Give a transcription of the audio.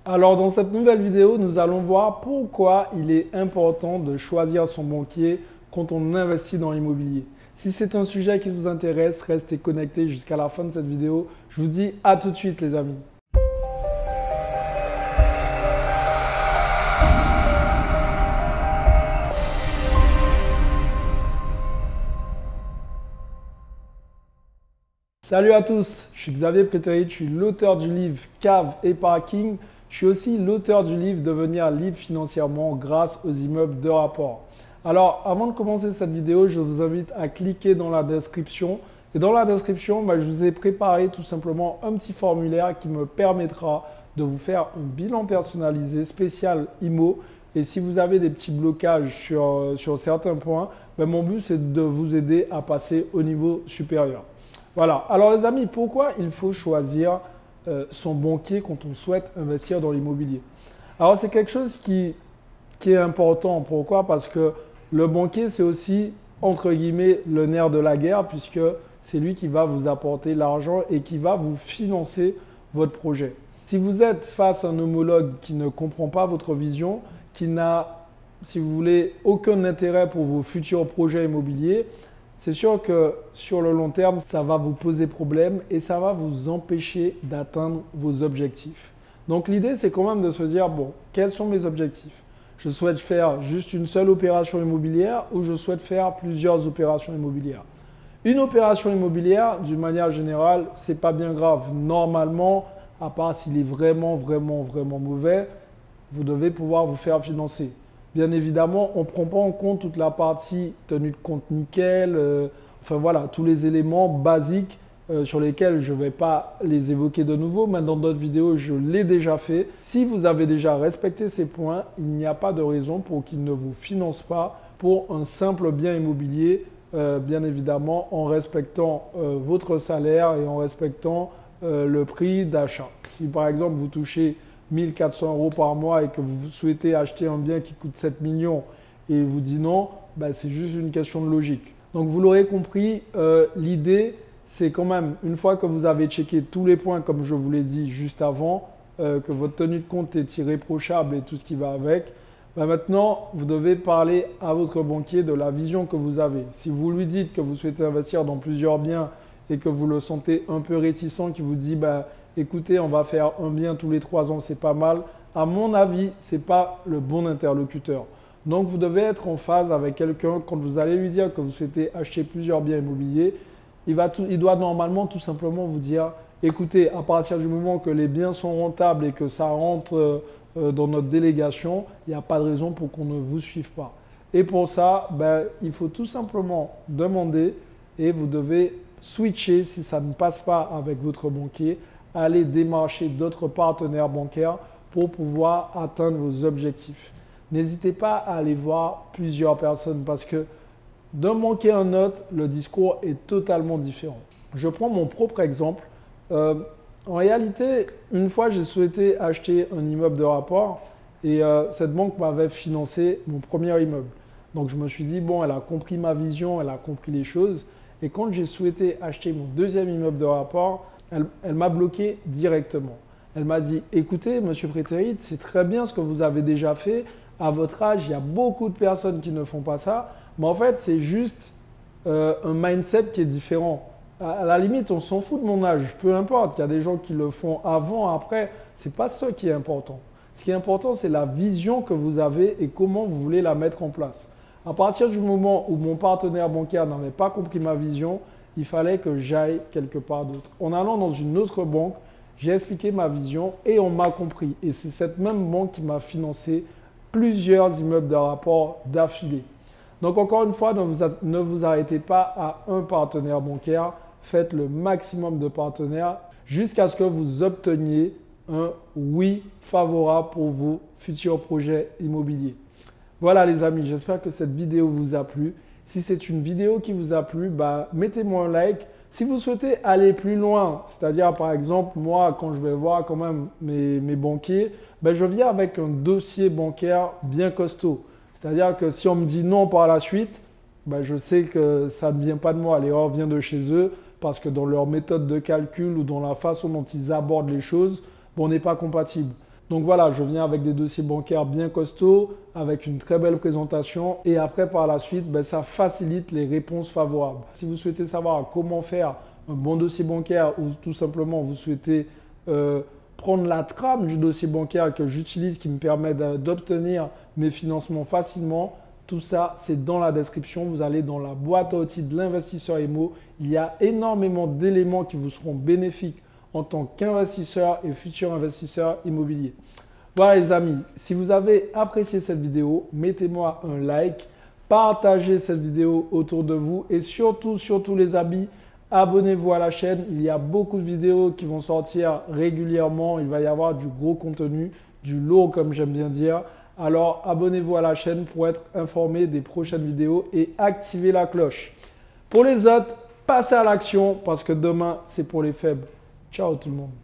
Alors dans cette nouvelle vidéo, nous allons voir pourquoi il est important de choisir son banquier quand on investit dans l'immobilier. Si c'est un sujet qui vous intéresse, restez connectés jusqu'à la fin de cette vidéo. Je vous dis à tout de suite les amis. Salut à tous, je suis Xavier Prétérit, je suis l'auteur du livre Cave et Parking. Je suis aussi l'auteur du livre Devenir libre financièrement grâce aux immeubles de rapport. Alors, avant de commencer cette vidéo, je vous invite à cliquer dans la description. Et dans la description, je vous ai préparé tout simplement un petit formulaire qui me permettra de vous faire un bilan personnalisé spécial IMO. Et si vous avez des petits blocages sur certains points, mon but c'est de vous aider à passer au niveau supérieur. Voilà. Alors les amis, pourquoi il faut choisir son banquier quand on souhaite investir dans l'immobilier? Alors c'est quelque chose qui est important. Pourquoi? Parce que le banquier, c'est aussi, entre guillemets, le nerf de la guerre, puisque c'est lui qui va vous apporter l'argent et qui va vous financer votre projet. Si vous êtes face à un homologue qui ne comprend pas votre vision, qui n'a, si vous voulez, aucun intérêt pour vos futurs projets immobiliers, c'est sûr que sur le long terme, ça va vous poser problème et ça va vous empêcher d'atteindre vos objectifs. Donc l'idée, c'est quand même de se dire, bon, quels sont mes objectifs? Je souhaite faire juste une seule opération immobilière ou je souhaite faire plusieurs opérations immobilières? Une opération immobilière, d'une manière générale, ce n'est pas bien grave. Normalement, à part s'il est vraiment mauvais, vous devez pouvoir vous faire financer. Bien évidemment, on ne prend pas en compte toute la partie tenue de compte nickel, enfin voilà, tous les éléments basiques sur lesquels je ne vais pas les évoquer de nouveau, mais dans d'autres vidéos, je l'ai déjà fait. Si vous avez déjà respecté ces points, il n'y a pas de raison pour qu'ils ne vous financent pas pour un simple bien immobilier, bien évidemment, en respectant votre salaire et en respectant le prix d'achat. Si par exemple, vous touchez 1 400 € par mois et que vous souhaitez acheter un bien qui coûte 7 millions et vous dit non, c'est juste une question de logique. Donc vous l'aurez compris, l'idée c'est quand même, une fois que vous avez checké tous les points comme je vous l'ai dit juste avant, que votre tenue de compte est irréprochable et tout ce qui va avec, maintenant vous devez parler à votre banquier de la vision que vous avez. Si vous lui dites que vous souhaitez investir dans plusieurs biens et que vous le sentez un peu réticent, qui vous dit écoutez, on va faire un bien tous les 3 ans, c'est pas mal. À mon avis, ce n'est pas le bon interlocuteur. Donc, vous devez être en phase avec quelqu'un. Quand vous allez lui dire que vous souhaitez acheter plusieurs biens immobiliers, il doit normalement tout simplement vous dire, écoutez, à partir du moment que les biens sont rentables et que ça rentre dans notre délégation, il n'y a pas de raison pour qu'on ne vous suive pas. Et pour ça, il faut tout simplement demander et vous devez switcher si ça ne passe pas avec votre banquier, aller démarcher d'autres partenaires bancaires pour pouvoir atteindre vos objectifs. N'hésitez pas à aller voir plusieurs personnes parce que d'un banquier à un autre, le discours est totalement différent. Je prends mon propre exemple. En réalité, une fois, j'ai souhaité acheter un immeuble de rapport et cette banque m'avait financé mon premier immeuble. Donc, je me suis dit, bon, elle a compris ma vision, elle a compris les choses. Et quand j'ai souhaité acheter mon deuxième immeuble de rapport, elle m'a bloqué directement. Elle m'a dit, écoutez, monsieur Prétérit, c'est très bien ce que vous avez déjà fait. À votre âge, il y a beaucoup de personnes qui ne font pas ça. Mais en fait, c'est juste un mindset qui est différent. À la limite, on s'en fout de mon âge. Peu importe, il y a des gens qui le font avant, après. Ce n'est pas ça qui est important. Ce qui est important, c'est la vision que vous avez et comment vous voulez la mettre en place. À partir du moment où mon partenaire bancaire n'avait pas compris ma vision, il fallait que j'aille quelque part d'autre. En allant dans une autre banque, j'ai expliqué ma vision et on m'a compris. Et c'est cette même banque qui m'a financé plusieurs immeubles de rapport d'affilée. Donc encore une fois, ne vous arrêtez pas à un partenaire bancaire. Faites le maximum de partenaires jusqu'à ce que vous obteniez un oui favorable pour vos futurs projets immobiliers. Voilà les amis, j'espère que cette vidéo vous a plu. Si c'est une vidéo qui vous a plu, mettez-moi un like. Si vous souhaitez aller plus loin, c'est-à-dire par exemple, moi, quand je vais voir quand même mes banquiers, je viens avec un dossier bancaire bien costaud. C'est-à-dire que si on me dit non par la suite, je sais que ça ne vient pas de moi, l'erreur vient de chez eux parce que dans leur méthode de calcul ou dans la façon dont ils abordent les choses, on n'est pas compatible. Donc voilà, je viens avec des dossiers bancaires bien costauds, avec une très belle présentation et après par la suite, ça facilite les réponses favorables. Si vous souhaitez savoir comment faire un bon dossier bancaire ou tout simplement vous souhaitez prendre la trame du dossier bancaire que j'utilise qui me permet d'obtenir mes financements facilement, tout ça, c'est dans la description. Vous allez dans la boîte à outils de l'investisseur IMO. Il y a énormément d'éléments qui vous seront bénéfiques en tant qu'investisseur et futur investisseur immobilier. Voilà les amis, si vous avez apprécié cette vidéo, mettez-moi un like, partagez cette vidéo autour de vous et surtout les amis, abonnez-vous à la chaîne. Il y a beaucoup de vidéos qui vont sortir régulièrement. Il va y avoir du gros contenu, du lourd comme j'aime bien dire. Alors abonnez-vous à la chaîne pour être informé des prochaines vidéos et activez la cloche. Pour les autres, passez à l'action parce que demain, c'est pour les faibles. Ciao tout le monde.